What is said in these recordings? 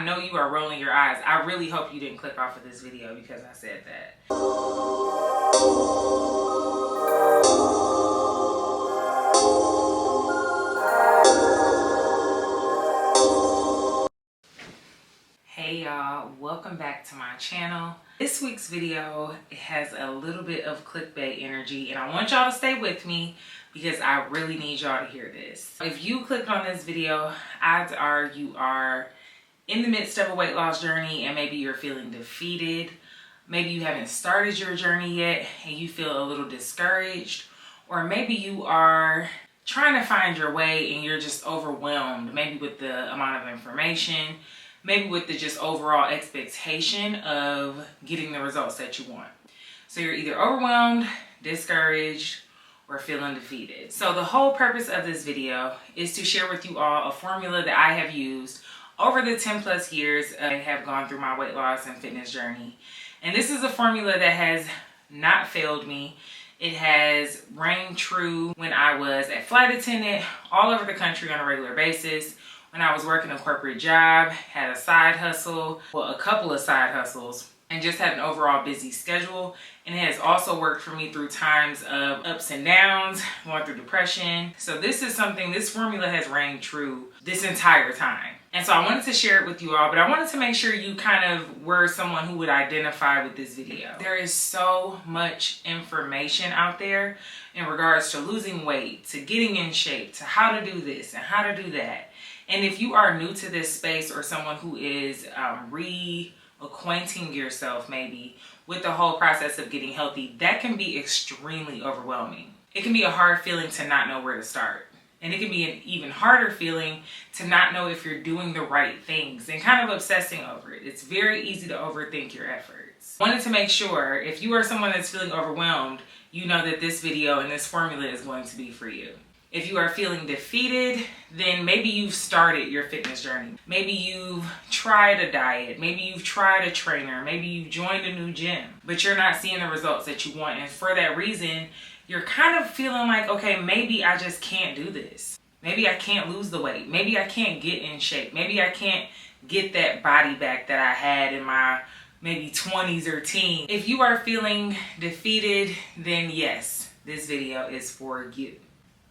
I know you are rolling your eyes. I really hope you didn't click off of this video because I said that. Hey y'all, welcome back to my channel. This week's video has a little bit of clickbait energy and I want y'all to stay with me because I really need y'all to hear this. If you clicked on this video, odds are you are in the midst of a weight loss journey and maybe you're feeling defeated. Maybe you haven't started your journey yet and you feel a little discouraged, or maybe you are trying to find your way and you're just overwhelmed, maybe with the amount of information, maybe with the just overall expectation of getting the results that you want. So you're either overwhelmed, discouraged, or feeling defeated. So the whole purpose of this video is to share with you all a formula that I have used over the 10 plus years I have gone through my weight loss and fitness journey. And this is a formula that has not failed me. It has reigned true when I was a flight attendant all over the country on a regular basis, when I was working a corporate job, had a side hustle, well, a couple of side hustles, and just had an overall busy schedule. And it has also worked for me through times of ups and downs, going through depression. So this is something, this formula has reigned true this entire time. And so I wanted to share it with you all, but I wanted to make sure you kind of were someone who would identify with this video. There is so much information out there in regards to losing weight, to getting in shape, to how to do this and how to do that. And if you are new to this space or someone who is reacquainting yourself maybe with the whole process of getting healthy, that can be extremely overwhelming. It can be a hard feeling to not know where to start. And it can be an even harder feeling to not know if you're doing the right things and kind of obsessing over it. It's very easy to overthink your efforts. I wanted to make sure if you are someone that's feeling overwhelmed, you know that this video and this formula is going to be for you. If you are feeling defeated, then maybe you've started your fitness journey. Maybe you've tried a diet. Maybe you've tried a trainer. Maybe you've joined a new gym, but you're not seeing the results that you want. And for that reason, you're kind of feeling like, okay, maybe I just can't do this. Maybe I can't lose the weight. Maybe I can't get in shape. Maybe I can't get that body back that I had in my maybe 20s or teens. If you are feeling defeated, then yes, this video is for you.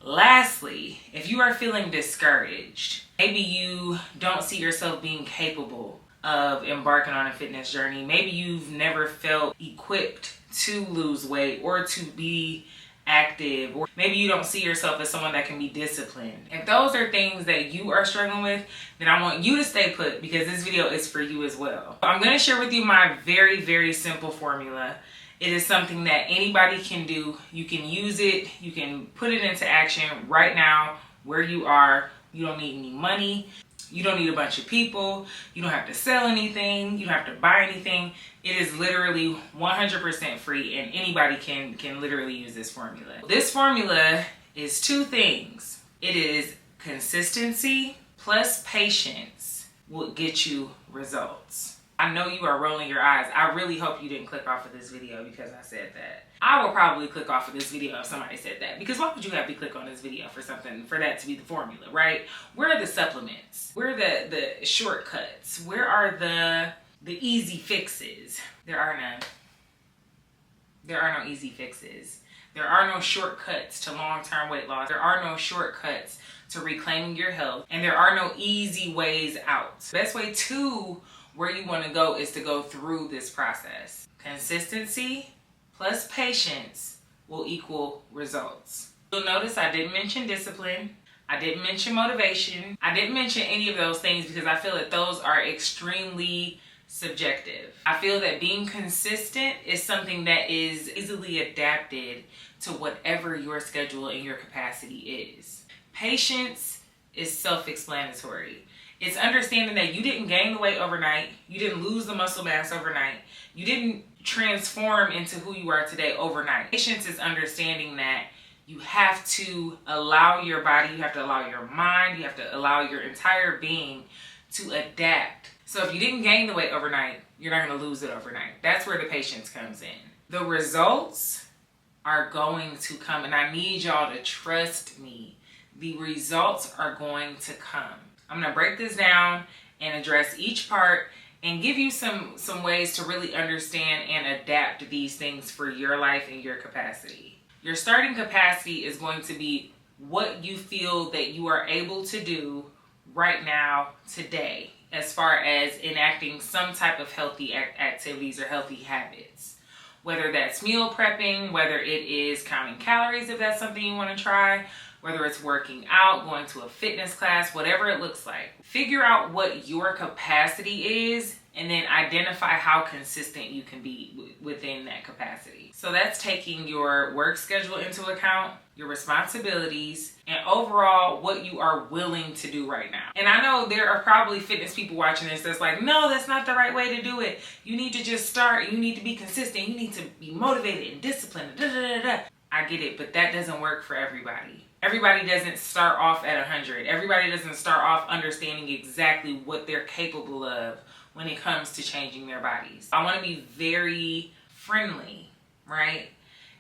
Lastly, if you are feeling discouraged, maybe you don't see yourself being capable of embarking on a fitness journey. Maybe you've never felt equipped to lose weight or to be active, or maybe you don't see yourself as someone that can be disciplined. If those are things that you are struggling with, then I want you to stay put because this video is for you as well. I'm going to share with you my very, very simple formula. It is something that anybody can do. You can use it. You can put it into action right now where you are. You don't need any money. You don't need a bunch of people. You don't have to sell anything. You don't have to buy anything. It is literally 100% free and anybody can literally use this formula. This formula is two things. It is consistency plus patience will get you results. I know you are rolling your eyes. I really hope you didn't click off of this video because I said that. I will probably click off of this video if somebody said that, because why would you have to click on this video for something, for that to be the formula, right? Where are the supplements? Where are the shortcuts? Where are the easy fixes? There are none. There are no easy fixes. There are no shortcuts to long-term weight loss. There are no shortcuts to reclaiming your health. And there are no easy ways out. The best way to where you want to go is to go through this process. Consistency plus patience will equal results. You'll notice I didn't mention discipline. I didn't mention motivation. I didn't mention any of those things because I feel that those are extremely subjective. I feel that being consistent is something that is easily adapted to whatever your schedule and your capacity is. Patience is self-explanatory. It's understanding that you didn't gain the weight overnight. You didn't lose the muscle mass overnight. You didn't transform into who you are today overnight. Patience is understanding that you have to allow your body, you have to allow your mind, you have to allow your entire being to adapt. So if you didn't gain the weight overnight, you're not going to lose it overnight. That's where the patience comes in. The results are going to come, and I need y'all to trust me. The results are going to come. I'm going to break this down and address each part and give you some ways to really understand and adapt these things for your life and your capacity. Your starting capacity is going to be what you feel that you are able to do right now, today, as far as enacting some type of healthy activities or healthy habits. Whether that's meal prepping, whether it is counting calories if that's something you want to try, whether it's working out, going to a fitness class, whatever it looks like. Figure out what your capacity is and then identify how consistent you can be within that capacity. So that's taking your work schedule into account, your responsibilities, and overall what you are willing to do right now. And I know there are probably fitness people watching this that's like, no, that's not the right way to do it. You need to just start. You need to be consistent. You need to be motivated and disciplined. Da, da, da, da. I get it, but that doesn't work for everybody. Everybody doesn't start off at 100. Everybody doesn't start off understanding exactly what they're capable of when it comes to changing their bodies. I want to be very friendly, right?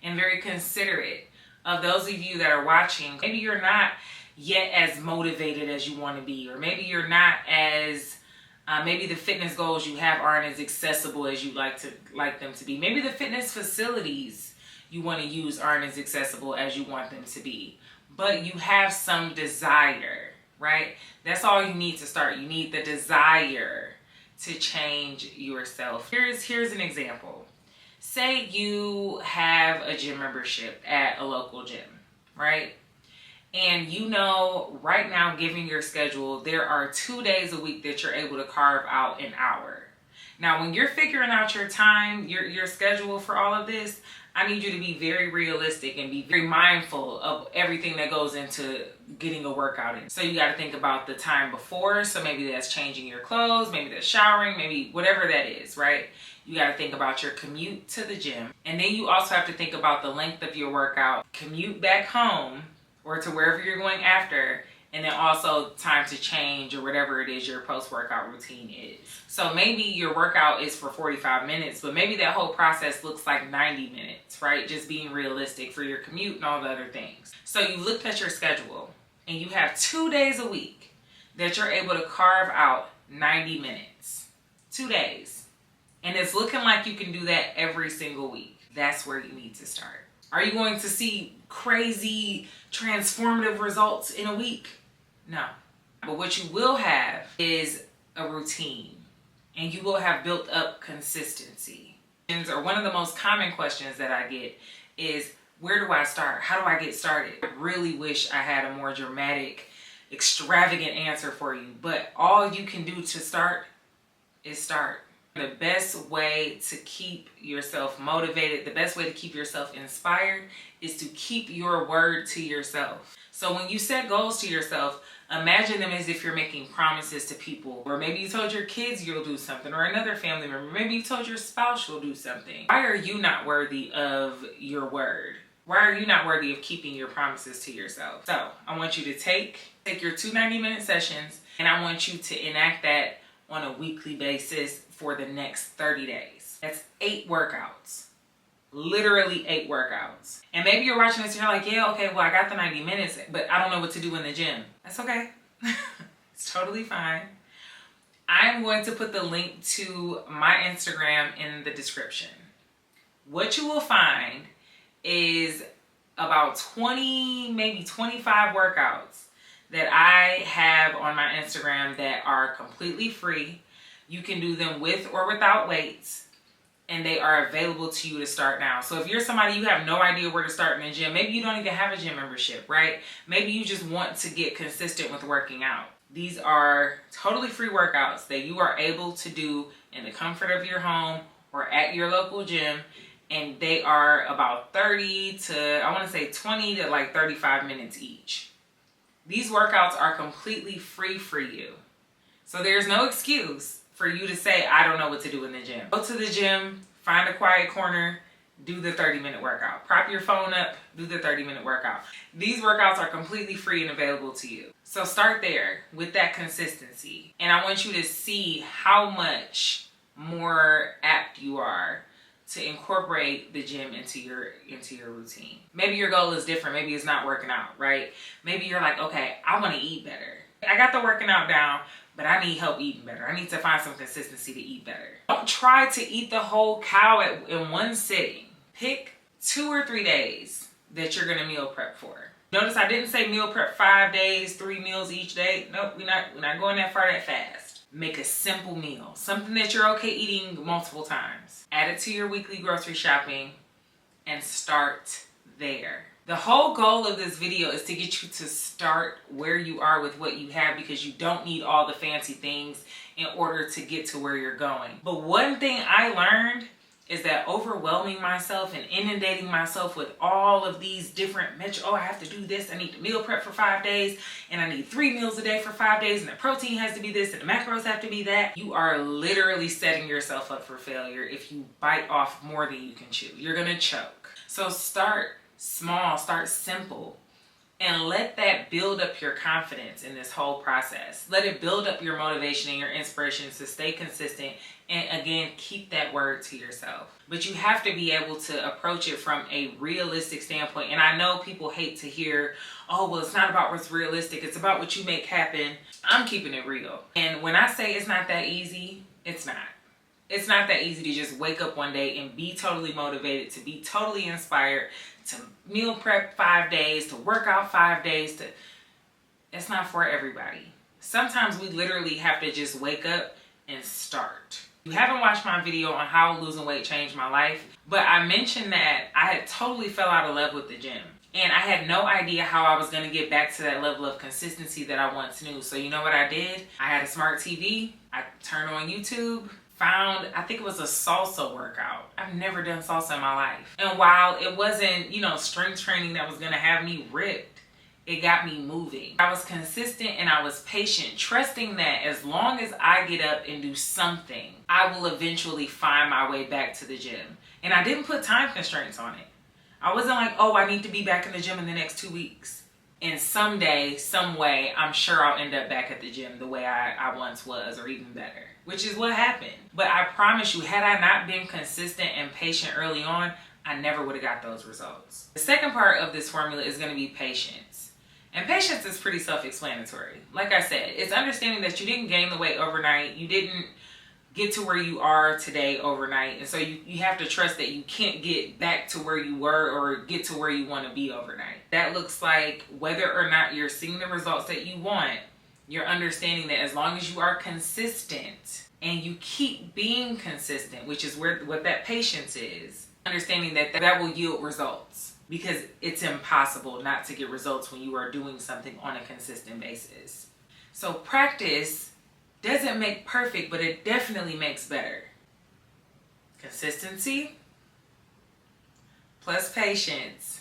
And very considerate of those of you that are watching. Maybe you're not yet as motivated as you want to be, or maybe you're not as maybe the fitness goals you have aren't as accessible as you'd like them to be. Maybe the fitness facilities you want to use aren't as accessible as you want them to be, but you have some desire, right? That's all you need to start. You need the desire to change yourself. Here's an example. Say you have a gym membership at a local gym, right? And you know right now, given your schedule, there are 2 days a week that you're able to carve out an hour. Now, when you're figuring out your time, your schedule for all of this, I need you to be very realistic and be very mindful of everything that goes into getting a workout in. So you got to think about the time before. So maybe that's changing your clothes, maybe that's showering, maybe whatever that is, right? You got to think about your commute to the gym. And then you also have to think about the length of your workout, commute back home or to wherever you're going after, and then also time to change or whatever it is your post-workout routine is. So maybe your workout is for 45 minutes, but maybe that whole process looks like 90 minutes, right? Just being realistic for your commute and all the other things. So you looked at your schedule and you have 2 days a week that you're able to carve out 90 minutes. 2 days. And it's looking like you can do that every single week. That's where you need to start. Are you going to see crazy transformative results in a week? No. But what you will have is a routine, and you will have built up consistency. Or one of the most common questions that I get is, where do I start? How do I get started? I really wish I had a more dramatic, extravagant answer for you, but all you can do to start is start. The best way to keep yourself motivated, the best way to keep yourself inspired is to keep your word to yourself. So when you set goals to yourself, imagine them as if you're making promises to people. Or maybe you told your kids you'll do something, or another family member. Maybe you told your spouse you'll do something. Why are you not worthy of your word? Why are you not worthy of keeping your promises to yourself? So I want you to take your 2 90-minute sessions, and I want you to enact that on a weekly basis for the next 30 days. That's 8 workouts. Literally 8 workouts. And maybe you're watching this and you're like, yeah, okay, well, I got the 90 minutes, but I don't know what to do in the gym. That's okay. It's totally fine. I'm going to put the link to my Instagram in the description. What you will find is about 20, maybe 25 workouts that I have on my Instagram that are completely free. You can do them with or without weights, and they are available to you to start now. So if you're somebody, you have no idea where to start in the gym, maybe you don't even have a gym membership, right? Maybe you just want to get consistent with working out. These are totally free workouts that you are able to do in the comfort of your home or at your local gym. And they are about 30 to, I want to say 20 to like 35 minutes each. These workouts are completely free for you. So there's no excuse for you to say, I don't know what to do in the gym. Go to the gym, find a quiet corner, do the 30-minute workout. Prop your phone up, do the 30-minute workout. These workouts are completely free and available to you. So start there with that consistency. And I want you to see how much more apt you are to incorporate the gym into your routine. Maybe your goal is different. Maybe it's not working out, right? Maybe you're like, okay, I want to eat better. I got the working out down, but I need help eating better. I need to find some consistency to eat better. Don't try to eat the whole cow in one sitting. Pick 2 or 3 days that you're gonna meal prep for. Notice I didn't say meal prep 5 days, 3 meals each day. Nope, we're not going that far that fast. Make a simple meal, something that you're okay eating multiple times. Add it to your weekly grocery shopping and start there. The whole goal of this video is to get you to start where you are with what you have, because you don't need all the fancy things in order to get to where you're going. But one thing I learned is that overwhelming myself and inundating myself with all of these different metrics. Oh, I have to do this. I need to meal prep for 5 days, and I need 3 meals a day for 5 days, and the protein has to be this, and the macros have to be that. You are literally setting yourself up for failure if you bite off more than you can chew. You're gonna choke. So start small, start simple, and let that build up your confidence in this whole process. Let it build up your motivation and your inspiration to stay consistent, and again, keep that word to yourself. But you have to be able to approach it from a realistic standpoint. And I know people hate to hear, oh, well, it's not about what's realistic, it's about what you make happen. I'm keeping it real. And when I say it's not that easy, it's not. It's not that easy to just wake up one day and be totally motivated, to be totally inspired, to meal prep 5 days, to work out 5 days. It's not for everybody. Sometimes we literally have to just wake up and start. You haven't watched my video on how losing weight changed my life, but I mentioned that I had totally fell out of love with the gym. And I had no idea how I was going to get back to that level of consistency that I once knew. So you know what I did? I had a smart TV. I turned on YouTube. Found, I think it was a salsa workout. I've never done salsa in my life. And while it wasn't, strength training that was gonna have me ripped, it got me moving. I was consistent and I was patient, trusting that as long as I get up and do something, I will eventually find my way back to the gym. And I didn't put time constraints on it. I wasn't like, oh, I need to be back in the gym in the next 2 weeks. And someday, some way, I'm sure I'll end up back at the gym the way I once was, or even better, which is what happened. But I promise you, had I not been consistent and patient early on, I never would have got those results. The second part of this formula is going to be patience. And patience is pretty self-explanatory. Like I said, it's understanding that you didn't gain the weight overnight. You didn't get to where you are today overnight. And so you have to trust that you can't get back to where you were or get to where you want to be overnight. That looks like whether or not you're seeing the results that you want, you're understanding that as long as you are consistent and you keep being consistent, which is what that patience is, understanding that will yield results, because it's impossible not to get results when you are doing something on a consistent basis. So practice doesn't make perfect, but it definitely makes better. Consistency plus patience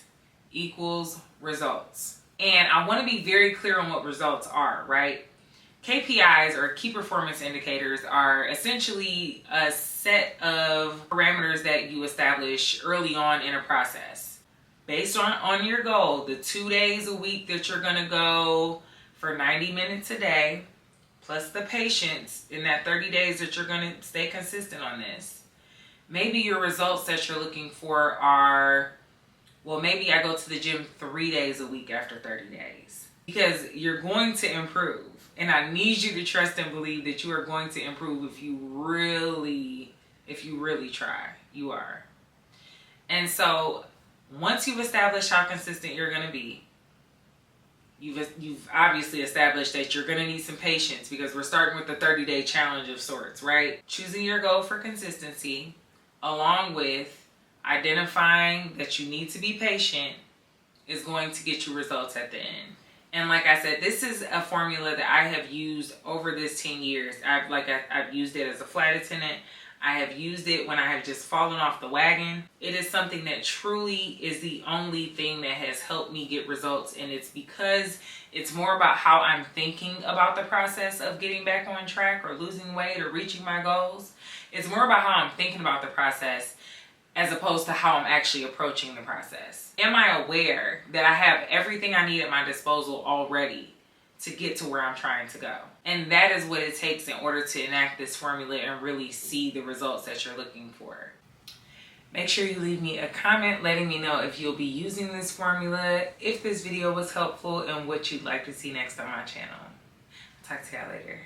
equals results. And I want to be very clear on what results are, right? KPIs, or key performance indicators, are essentially a set of parameters that you establish early on in a process. Based on your goal, the 2 days a week that you're going to go for 90 minutes a day, plus the patience in that 30 days that you're going to stay consistent on this. Maybe your results that you're looking for are, well, maybe I go to the gym 3 days a week after 30 days. Because you're going to improve. And I need you to trust and believe that you are going to improve if you really try. You are. And so once you've established how consistent you're going to be, You've obviously established that you're going to need some patience, because we're starting with the 30-day challenge of sorts, right? Choosing your goal for consistency, along with identifying that you need to be patient, is going to get you results at the end. And like I said, this is a formula that I have used over this 10 years. I've used it as a flight attendant. I have used it when I have just fallen off the wagon. It is something that truly is the only thing that has helped me get results. And it's because it's more about how I'm thinking about the process of getting back on track or losing weight or reaching my goals. It's more about how I'm thinking about the process as opposed to how I'm actually approaching the process. Am I aware that I have everything I need at my disposal already to get to where I'm trying to go? And that is what it takes in order to enact this formula and really see the results that you're looking for. Make sure you leave me a comment letting me know if you'll be using this formula, if this video was helpful, and what you'd like to see next on my channel. Talk to y'all later.